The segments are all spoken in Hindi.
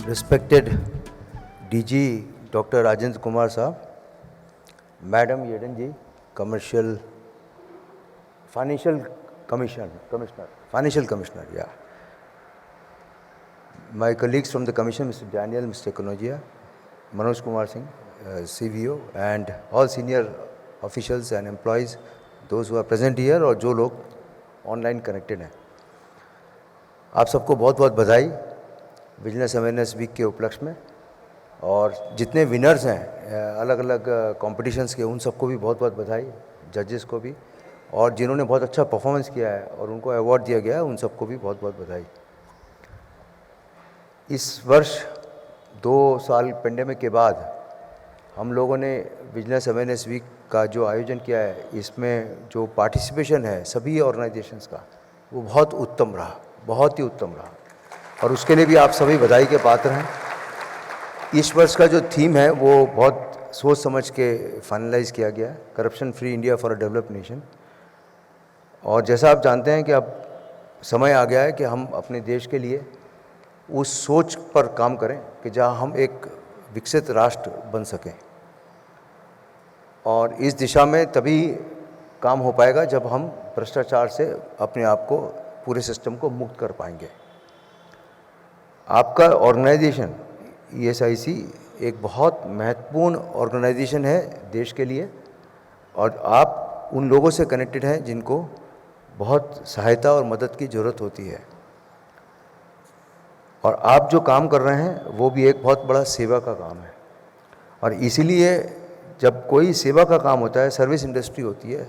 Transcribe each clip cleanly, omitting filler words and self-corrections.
Respected DG Dr. Rajendra Kumar Saab, Madam Yeden ji, Financial Commissioner, yeah. My colleagues from the Commission, Mr. Daniel, Mr. Kanodia, Manoj Kumar Singh, CVO, and all senior officials and employees, those who are present here और जो लोग ऑनलाइन कनेक्टेड हैं, आप सबको बहुत बहुत बधाई बिजनेस अवेयरनेस वीक के उपलक्ष्य में। और जितने विनर्स हैं अलग अलग कॉम्पिटिशन्स के, उन सबको भी बहुत बहुत बधाई, जजेस को भी, और जिन्होंने बहुत अच्छा परफॉर्मेंस किया है और उनको अवार्ड दिया गया है उन सबको भी बहुत बहुत बधाई। इस वर्ष 2 साल पेंडेमिक के बाद हम लोगों ने बिजनेस अवेयरनेस वीक का जो आयोजन किया है, इसमें जो पार्टिसिपेशन है सभी ऑर्गेनाइजेशंस का, वो बहुत उत्तम रहा, बहुत ही उत्तम रहा, और उसके लिए भी आप सभी बधाई के पात्र हैं। इस वर्ष का जो थीम है वो बहुत सोच समझ के फाइनलाइज किया गया है, corruption free India for a developed nation. और जैसा आप जानते हैं कि अब समय आ गया है कि हम अपने देश के लिए उस सोच पर काम करें कि जहां हम एक विकसित राष्ट्र बन सकें, और इस दिशा में तभी काम हो पाएगा जब हम भ्रष्टाचार से अपने आप को, पूरे सिस्टम को मुक्त कर पाएंगे। आपका ऑर्गेनाइजेशन ESIC एक बहुत महत्वपूर्ण ऑर्गेनाइजेशन है देश के लिए, और आप उन लोगों से कनेक्टेड हैं जिनको बहुत सहायता और मदद की ज़रूरत होती है, और आप जो काम कर रहे हैं वो भी एक बहुत बड़ा सेवा का काम है। और इसीलिए जब कोई सेवा का काम होता है, सर्विस इंडस्ट्री होती है,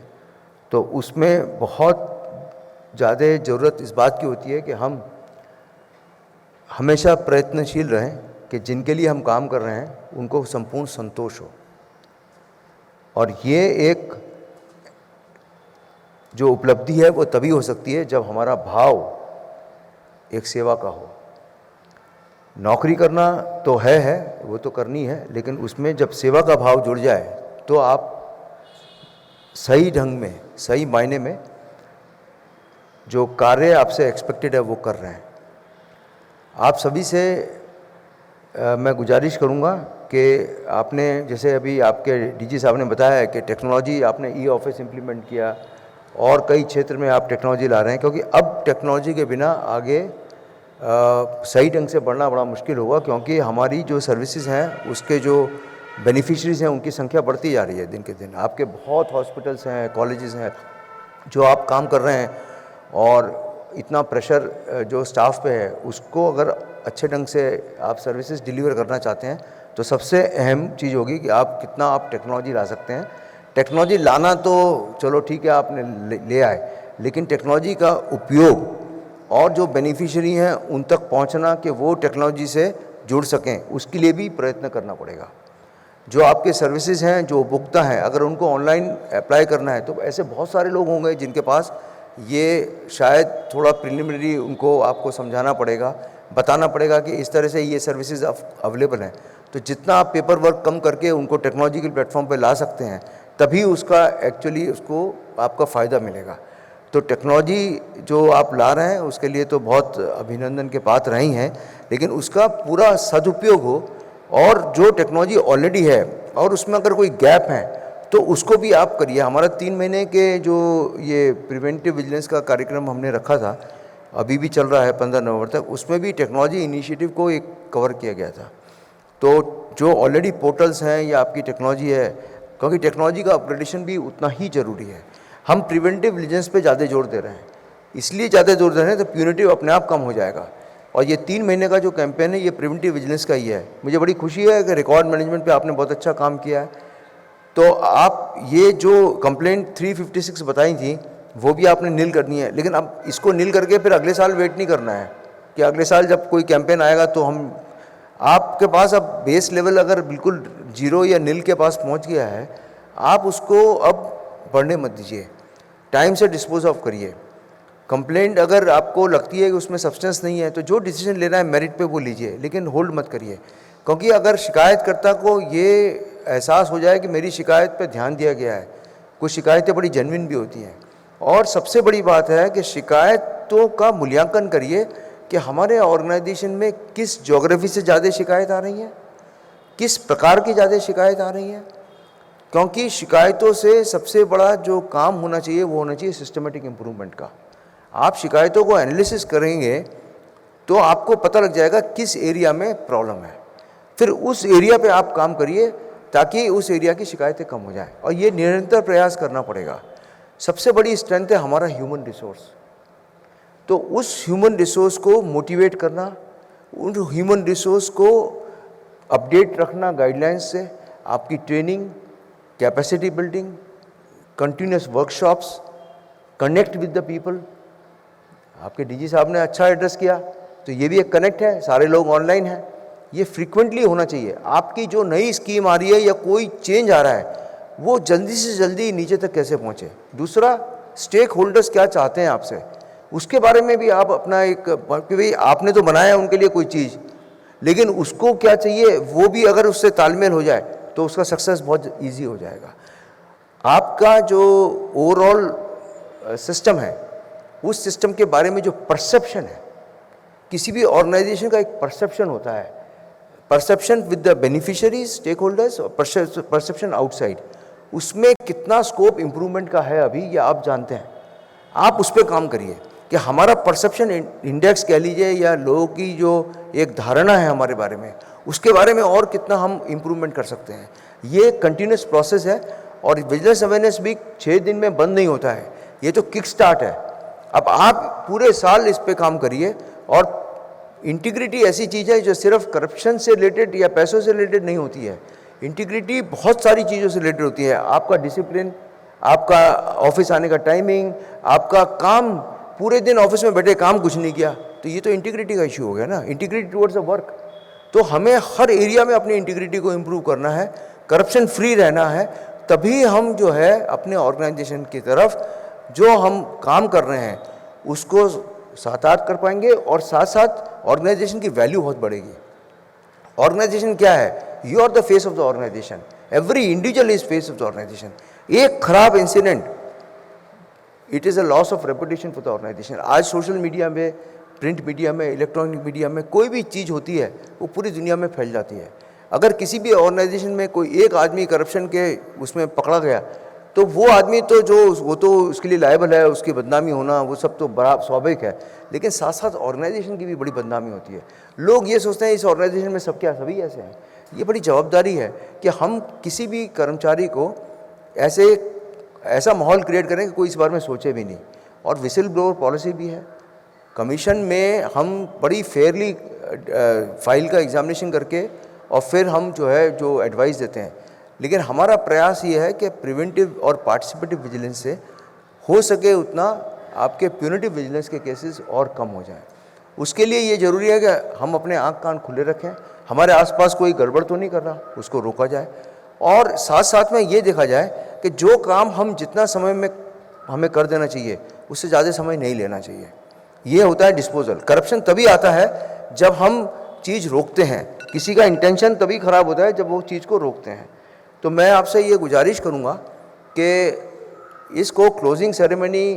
तो उसमें बहुत ज़्यादा ज़रूरत इस बात की होती है कि हम हमेशा प्रयत्नशील रहें कि जिनके लिए हम काम कर रहे हैं उनको संपूर्ण संतोष हो। और ये एक जो उपलब्धि है वो तभी हो सकती है जब हमारा भाव एक सेवा का हो। नौकरी करना तो है वो तो करनी है, लेकिन उसमें जब सेवा का भाव जुड़ जाए तो आप सही ढंग में, सही मायने में जो कार्य आपसे एक्सपेक्टेड है वो कर रहे हैं। आप सभी से मैं गुजारिश करूंगा कि आपने, जैसे अभी आपके DG साहब ने बताया है कि टेक्नोलॉजी आपने E-ऑफिस इम्प्लीमेंट किया और कई क्षेत्र में आप टेक्नोलॉजी ला रहे हैं, क्योंकि अब टेक्नोलॉजी के बिना आगे सही ढंग से बढ़ना बड़ा मुश्किल होगा, क्योंकि हमारी जो सर्विसेज हैं उसके जो बेनिफिशरीज़ हैं उनकी संख्या बढ़ती जा रही है दिन के दिन। आपके बहुत हॉस्पिटल्स हैं, कॉलेजेस हैं जो आप काम कर रहे हैं, और इतना प्रेशर जो स्टाफ पे है उसको अगर अच्छे ढंग से आप सर्विसेज डिलीवर करना चाहते हैं तो सबसे अहम चीज़ होगी कि आप कितना आप टेक्नोलॉजी ला सकते हैं। टेक्नोलॉजी लाना तो चलो ठीक है, आपने ले आए, लेकिन टेक्नोलॉजी का उपयोग और जो बेनिफिशियरी हैं उन तक पहुंचना कि वो टेक्नोलॉजी से जुड़ सकें, उसके लिए भी प्रयत्न करना पड़ेगा। जो आपके सर्विसेज हैं, जो उपभोक्ता हैं, अगर उनको ऑनलाइन अप्लाई करना है तो ऐसे बहुत सारे लोग होंगे जिनके पास ये शायद थोड़ा प्रिलिमिनरी उनको आपको समझाना पड़ेगा, बताना पड़ेगा कि इस तरह से ये सर्विसेज अवेलेबल हैं। तो जितना आप पेपर वर्क कम करके उनको टेक्नोलॉजी के प्लेटफॉर्म पे ला सकते हैं, तभी उसका एक्चुअली उसको आपका फ़ायदा मिलेगा। तो टेक्नोलॉजी जो आप ला रहे हैं उसके लिए तो बहुत अभिनंदन के पात्र ही हैं, लेकिन उसका पूरा सदुपयोग हो, और जो टेक्नोलॉजी ऑलरेडी है और उसमें अगर कोई गैप है तो उसको भी आप करिए। हमारा 3 महीने के जो ये प्रिवेंटिव विजिलेंस का कार्यक्रम हमने रखा था, अभी भी चल रहा है 15 नवंबर तक, उसमें भी टेक्नोलॉजी इनिशिएटिव को एक कवर किया गया था। तो जो ऑलरेडी पोर्टल्स हैं या आपकी टेक्नोलॉजी है, क्योंकि टेक्नोलॉजी का अपग्रेडेशन भी उतना ही ज़रूरी है। हम प्रिवेंटिव विजिलेंस पे ज़्यादा जोर दे रहे हैं, इसलिए ज़्यादा जोर दे रहे हैं तो प्यूनिटिव अपने आप कम हो जाएगा। और ये 3 महीने का जो कैंपेन है ये प्रिवेंटिव विजिलेंस का ही है। मुझे बड़ी खुशी है कि रिकॉर्ड मैनेजमेंट पे आपने बहुत अच्छा काम किया है। तो आप ये जो कंप्लेंट 356 बताई थी वो भी आपने नील करनी है, लेकिन अब इसको नील करके फिर अगले साल वेट नहीं करना है कि अगले साल जब कोई कैंपेन आएगा तो हम, आपके पास अब बेस लेवल अगर बिल्कुल 0 या नील के पास पहुंच गया है, आप उसको अब बढ़ने मत दीजिए, टाइम से डिस्पोज ऑफ करिए। कंप्लेंट अगर आपको लगती है कि उसमें सब्सटेंस नहीं है तो जो डिसीजन लेना है मेरिट पे वो लीजिए, लेकिन होल्ड मत करिए। क्योंकि अगर शिकायतकर्ता को ये एहसास हो जाए कि मेरी शिकायत पे ध्यान दिया गया है, कुछ शिकायतें बड़ी जेन्युइन भी होती हैं, और सबसे बड़ी बात है कि शिकायतों का मूल्यांकन करिए कि हमारे ऑर्गेनाइजेशन में किस ज्योग्राफी से ज़्यादा शिकायत आ रही है, किस प्रकार की ज़्यादा शिकायत आ रही है। क्योंकि शिकायतों से सबसे बड़ा जो काम होना चाहिए वो होना चाहिए सिस्टमेटिक इम्प्रूवमेंट का। आप शिकायतों को एनालिसिस करेंगे तो आपको पता लग जाएगा किस एरिया में प्रॉब्लम है, फिर उस एरिया पे आप काम करिए ताकि उस एरिया की शिकायतें कम हो जाएं। और ये निरंतर प्रयास करना पड़ेगा। सबसे बड़ी स्ट्रेंथ है हमारा ह्यूमन रिसोर्स, तो उस ह्यूमन रिसोर्स को मोटिवेट करना, उन ह्यूमन रिसोर्स को अपडेट रखना गाइडलाइंस से, आपकी training, capacity building, continuous workshops, connect with the people. आपके डीजी साहब ने अच्छा एड्रेस किया, तो ये भी एक कनेक्ट है, सारे लोग ऑनलाइन हैं, ये फ्रीक्वेंटली होना चाहिए। आपकी जो नई स्कीम आ रही है या कोई चेंज आ रहा है वो जल्दी से जल्दी नीचे तक कैसे पहुंचे। दूसरा, स्टेक होल्डर्स क्या चाहते हैं आपसे, उसके बारे में भी आप अपना एक, कि भाई आपने तो बनाया है उनके लिए कोई चीज़, लेकिन उसको क्या चाहिए वो भी अगर उससे तालमेल हो जाए तो उसका सक्सेस बहुत ईजी हो जाएगा। आपका जो ओवरऑल सिस्टम है उस सिस्टम के बारे में जो परसेप्शन है, किसी भी ऑर्गेनाइजेशन का एक परसेप्शन होता है, perception with the beneficiaries, stakeholders, और परसेप्शन आउटसाइड, उसमें कितना स्कोप इम्प्रूवमेंट का है अभी ये आप जानते हैं। आप उस पर काम करिए कि हमारा परसेप्शन इंडेक्स कह लीजिए या लोगों की जो एक धारणा है हमारे बारे में, उसके बारे में और कितना हम इम्प्रूवमेंट कर सकते हैं। ये कंटिन्यूस प्रोसेस है और विजिलेंस अवेयरनेस भी 6 दिन में बंद नहीं होता है, ये तो किक स्टार्ट है। अब आप पूरे साल इस पे काम करिए। और इंटीग्रिटी ऐसी चीज़ है जो सिर्फ करप्शन से रिलेटेड या पैसों से रिलेटेड नहीं होती है। इंटीग्रिटी बहुत सारी चीज़ों से रिलेटेड होती है। आपका डिसिप्लिन, आपका ऑफिस आने का टाइमिंग, आपका काम, पूरे दिन ऑफिस में बैठे काम कुछ नहीं किया, तो ये तो इंटीग्रिटी का इशू हो गया ना, इंटीग्रिटी टुवर्ड्स द वर्क। तो हमें हर एरिया में अपनी इंटीग्रिटी को इम्प्रूव करना है, करप्शन फ्री रहना है, तभी हम जो है अपने ऑर्गेनाइजेशन की तरफ जो हम काम कर रहे हैं उसको साकार कर पाएंगे और साथ साथ ऑर्गेनाइजेशन की वैल्यू बहुत बढ़ेगी। ऑर्गेनाइजेशन क्या है? You are the face of the organisation, every individual is face of the organisation. एक खराब incident, it is a loss of reputation for the organisation. आज सोशल मीडिया में, प्रिंट मीडिया में, इलेक्ट्रॉनिक मीडिया में कोई भी चीज़ होती है वो पूरी दुनिया में फैल जाती है। अगर किसी भी ऑर्गेनाइजेशन में कोई एक आदमी करप्शन के उसमें पकड़ा गया तो वो आदमी तो वो तो उसके लिए लायबल है, उसकी बदनामी होना वो सब तो बड़ा स्वाभाविक है, लेकिन साथ साथ ऑर्गेनाइजेशन की भी बड़ी बदनामी होती है। लोग ये सोचते हैं इस ऑर्गेनाइजेशन में सब क्या सभी ऐसे हैं। ये बड़ी जवाबदारी है कि हम किसी भी कर्मचारी को ऐसा माहौल क्रिएट करें कि कोई इस बारे में सोचे भी नहीं। और विसिल ब्लोअर पॉलिसी भी है। कमीशन में हम बड़ी फेयरली फाइल का एग्जामिनेशन करके और फिर हम जो एडवाइस देते हैं, लेकिन हमारा प्रयास ये है कि प्रिवेंटिव और पार्टिसिपेटिव विजिलेंस से हो सके उतना आपके प्यूनिटिव विजिलेंस के केसेस और कम हो जाएं। उसके लिए ये ज़रूरी है कि हम अपने आँख कान खुले रखें, हमारे आसपास कोई गड़बड़ तो नहीं कर रहा, उसको रोका जाए, और साथ साथ में ये देखा जाए कि जो काम हम जितना समय में हमें कर देना चाहिए उससे ज़्यादा समय नहीं लेना चाहिए। ये होता है डिस्पोजल। करप्शन तभी आता है जब हम चीज़ रोकते हैं, किसी का इंटेंशन तभी ख़राब होता है जब वो चीज़ को रोकते हैं। तो मैं आपसे ये गुजारिश करूँगा कि इसको क्लोजिंग सेरेमनी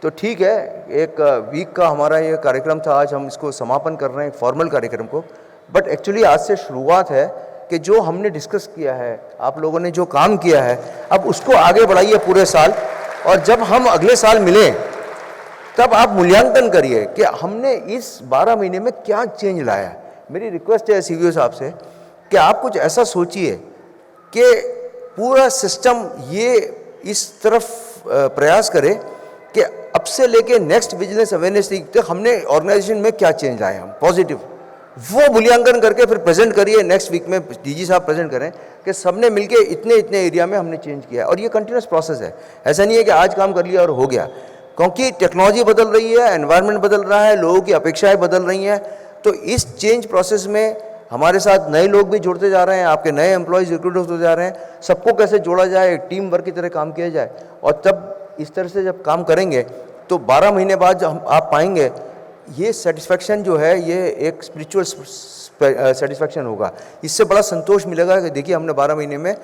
तो ठीक है, एक वीक का हमारा ये कार्यक्रम था, आज हम इसको समापन कर रहे हैं फॉर्मल कार्यक्रम को, बट एक्चुअली आज से शुरुआत है कि जो हमने डिस्कस किया है, आप लोगों ने जो काम किया है, अब उसको आगे बढ़ाइए पूरे साल, और जब हम अगले साल मिलें तब आप मूल्यांकन करिए कि हमने इस 12 महीने में क्या चेंज लाया है। मेरी रिक्वेस्ट है सीवीओ साहब से कि आप कुछ ऐसा सोचिए कि पूरा सिस्टम ये इस तरफ प्रयास करे कि अब से लेके नेक्स्ट विजिलेंस अवेयरनेस तक हमने ऑर्गेनाइजेशन में क्या चेंज लाए हम पॉजिटिव, वो मूल्यांकन करके फिर प्रेजेंट करिए। नेक्स्ट वीक में डीजी साहब प्रेजेंट करें कि सबने मिलके इतने एरिया में हमने चेंज किया है। और ये कंटिन्यूस प्रोसेस है, ऐसा नहीं है कि आज काम कर लिया और हो गया, क्योंकि टेक्नोलॉजी बदल रही है, एनवायरनमेंट बदल रहा है, लोगों की अपेक्षाएं बदल रही हैं। तो इस चेंज प्रोसेस में हमारे साथ नए लोग भी जुड़ते जा रहे हैं, आपके नए एम्प्लॉयज़ रिक्रूट होते जा रहे हैं। सबको कैसे जोड़ा जाए, एक टीम वर्क की तरह काम किया जाए, और तब इस तरह से जब काम करेंगे तो 12 महीने बाद आप पाएंगे ये सेटिस्फैक्शन जो है, ये एक स्पिरिचुअल सेटिस्फैक्शन होगा। इससे बड़ा संतोष मिलेगा कि देखिए हमने 12 महीने में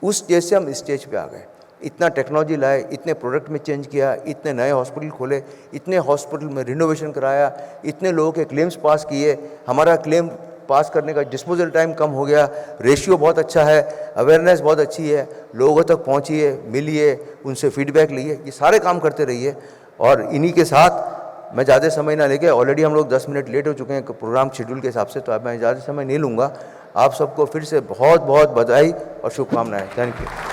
उस स्टेज से हम इस स्टेज पे आ गए। इतना टेक्नोलॉजी लाए, इतने प्रोडक्ट में चेंज किया, इतने नए हॉस्पिटल खोले, इतने हॉस्पिटल में रिनोवेशन कराया, इतने लोगों के क्लेम्स पास किए, हमारा क्लेम पास करने का डिस्पोजल टाइम कम हो गया, रेशियो बहुत अच्छा है, अवेयरनेस बहुत अच्छी है, लोगों तक पहुँचिए, मिलिए, उनसे फीडबैक लिए, ये सारे काम करते रहिए। और इन्हीं के साथ मैं ज़्यादा समय ना लेके, ऑलरेडी हम लोग 10 मिनट लेट हो चुके हैं प्रोग्राम शेड्यूल के हिसाब से, तो अब मैं ज़्यादा समय नहीं लूँगा। आप सबको फिर से बहुत बहुत बधाई और शुभकामनाएं। Thank you.